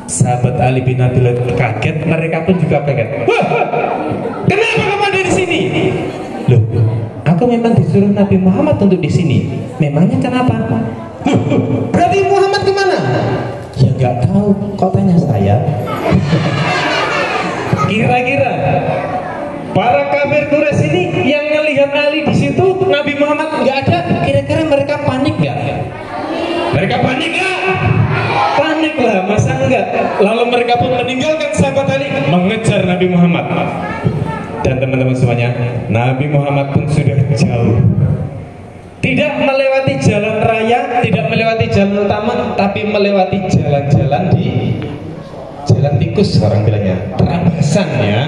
Sahabat Ali bin Abi Thalib kaget, mereka pun juga kaget. Wah, kenapa kamu ada di sini? Loh, aku memang disuruh Nabi Muhammad untuk di sini. Memangnya kenapa? Loh, berarti Muhammad kemana? Ya nggak tahu, kok tanya saya? Kira-kira para kafir Quraisy ini yang ngelihat Ali di situ, Nabi Muhammad nggak ada, kira-kira mereka panik nggak? Mereka panik nggak? Panik lah, masa enggak? Lalu mereka pun meninggalkan sahabat Ali, mengejar Nabi Muhammad. Dan teman-teman semuanya, Nabi Muhammad pun sudah jauh. Tidak melewati jalan raya, tidak melewati jalan utama, tapi melewati jalan-jalan di jalan tikus, orang bilangnya, terabasan ya.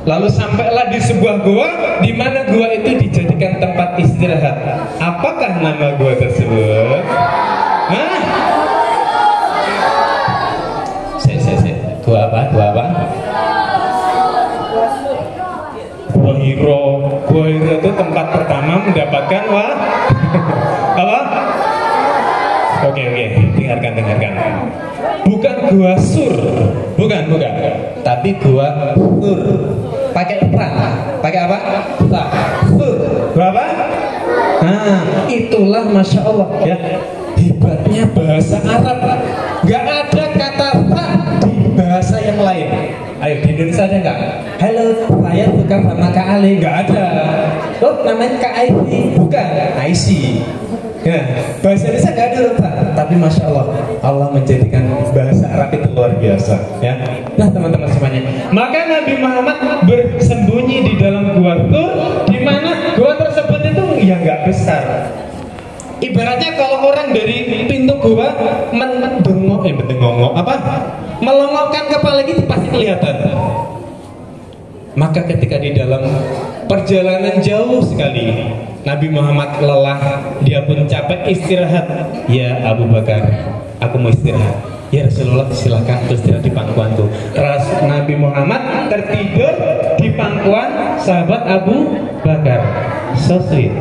Lalu sampailah di sebuah gua, di mana gua itu dijadikan tempat istirahat. Apakah nama gua tersebut? Hah? Gua apa? Gua apa? Gua Hiro. Gua Hiro itu tempat pertama mendapatkan apa? Oke, dengarkan. Bukan gua sur, bukan. Tapi gua sur. Pakai pra. Pakai apa? Pra. Sur. Gua apa? Nah, itulah masya Allah ya. Hebatnya bahasa Arab. Gak ada kata pra di bahasa yang lain. Ayo di Indonesia ada nggak? Halo, saya suka sama Kak Ali. Nggak ada. Oh, namanya Kak Aisy. Bukan, Aisy. Ya, bahasa Indonesia nggak ada, Pak. Tapi masya Allah, Allah menjadikan bahasa Arab itu luar biasa. Ya. Nah, teman-teman semuanya. Maka Nabi Muhammad bersembunyi di dalam gua Tur, di mana gua tersebut itu ya nggak besar. Ibaratnya kalau orang dari pintu gua melongokkan kepala gitu pasti kelihatan. Maka ketika di dalam perjalanan jauh sekali, Nabi Muhammad lelah, dia pun capek istirahat. Ya Abu Bakar, aku mau istirahat. Ya Rasulullah, silakan beristirahat di pangkuanku. Nabi Muhammad tertidur di pangkuan sahabat Abu Bakar. So sweet.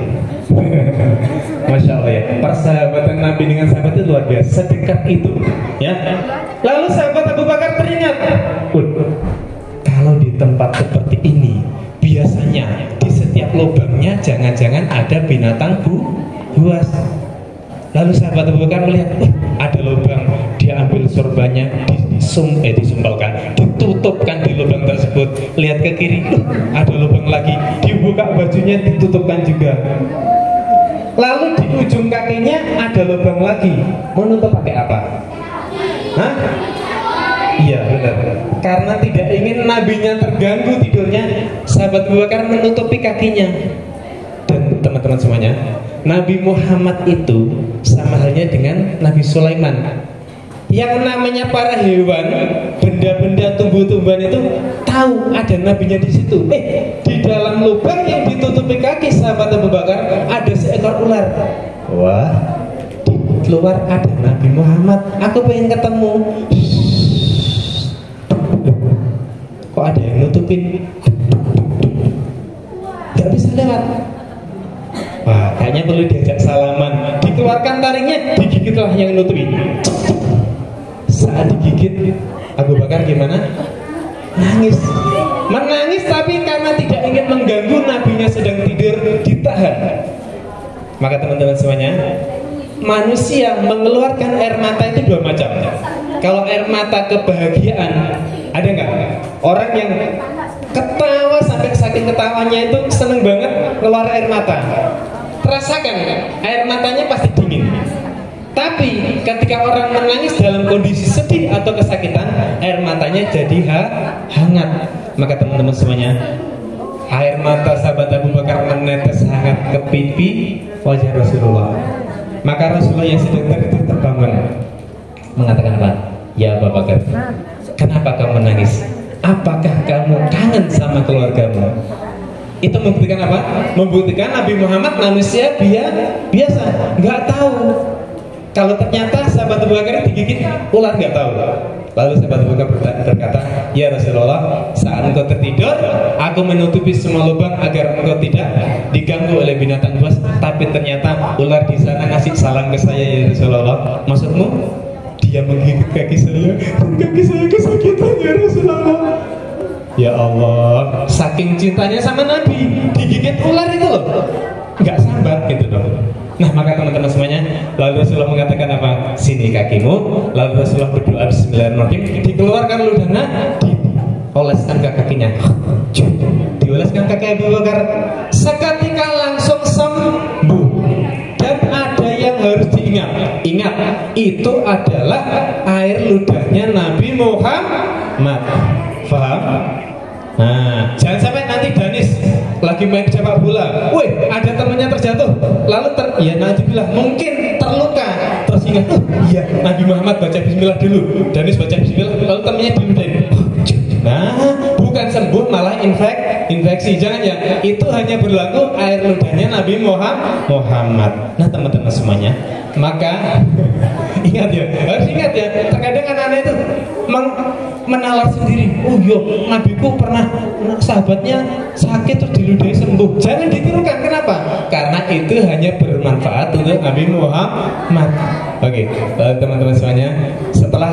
Masya Allah ya, persahabatan Nabi dengan sahabat itu luar biasa, sedekat itu ya. Lalu sahabat Abu Bakar teringat, kalau di tempat seperti ini biasanya di setiap lubangnya jangan-jangan ada binatang buas. Lalu sahabat Abu Bakar melihat, ada lubang, dia ambil sorbannya, disumpalkan, ditutupkan di lubang tersebut. Lihat ke kiri, ada lubang lagi, dibuka bajunya, ditutupkan juga. Lalu di ujung kakinya ada lubang lagi. Menutup pakai apa? Hah? Iya benar. Karena tidak ingin nabinya terganggu tidurnya, sahabat Abu Bakar menutupi kakinya. Dan teman-teman semuanya, Nabi Muhammad itu sama halnya dengan Nabi Sulaiman. Yang namanya para hewan, benda-benda tumbuh-tumbuhan itu tahu ada nabinya di situ. Di dalam lubang yang ditutupi kaki sahabat Abu Bakar ada seekor ular. Wah, di luar ada Nabi Muhammad. Aku pengen ketemu. Kok ada yang nutupin? Gak bisa lewat. Wah, kayaknya perlu diajak salaman. Dikeluarkan taringnya, digigitlah yang nutupin. Saat digigit, Abu Bakar gimana? Nangis. Menangis tapi karena tidak ingin mengganggu nabinya sedang tidur, ditahan. Maka teman-teman semuanya, manusia mengeluarkan air mata itu dua macam. Kalau air mata kebahagiaan, ada nggak? Orang yang ketawa sampai saking ketawanya itu seneng banget keluar air mata. Terasakan air matanya pasti dingin. Tapi ketika orang menangis dalam kondisi sedih atau kesakitan, air matanya jadi hangat. Maka teman-teman semuanya, air mata sahabat Abu Bakar menetes hangat ke pipi wajah Rasulullah. Maka Rasulullah yang sedang tertidur terbangun, mengatakan apa? Ya Abu Bakar, kenapa kamu menangis? Apakah kamu kangen sama keluargamu? Itu membuktikan apa? Membuktikan Nabi Muhammad manusia biasa, nggak tahu kalau ternyata sahabat Abu Bakar digigit ular, nggak tahu. Lalu sahabat Abu Bakar berkata, ya Rasulullah, saat engkau tertidur, aku menutupi semua lubang agar engkau tidak diganggu oleh binatang buas. Tapi ternyata ular di sana ngasih salam ke saya, ya Rasulullah. Maksudmu? menggigit kaki saya dan kaki saya kesakitan ya Rasulullah. Ya Allah, saking cintanya sama Nabi, digigit ular itu loh, nggak sabar gitu loh. Nah maka teman-teman semuanya, lalu Rasulullah mengatakan apa? Sini kakimu. Lalu Rasulullah berdoa Bismillahirrahmanirrahim, dikeluarkan ludahnya, dioleskan ke kakinya, dioleskan kaki Abu Bakar, seketika langsung sembuh. Dan ada yang harus ingat, itu adalah air ludahnya Nabi Muhammad. Faham? Nah, jangan sampai nanti Danis lagi main sepak bola, wih ada temannya terjatuh, lalu ya nanti bilang mungkin terluka, terus ingat, iya Nabi Muhammad baca Bismillah dulu, Danis baca Bismillah, lalu temannya diludahin. Nah, bukan sembuh malah infeksi. Jangan ya, itu hanya berlaku air ludahnya Nabi Muhammad. Nah teman-teman semuanya, maka ingat ya, harus ingat ya. Terkadang anak-anak itu menalar sendiri. Oh yo, nabiku pernah sahabatnya sakit terus diludahi sembuh. Jangan ditirukan. Kenapa? Karena itu hanya bermanfaat untuk Nabi Muhammad. Oke, teman-teman semuanya, setelah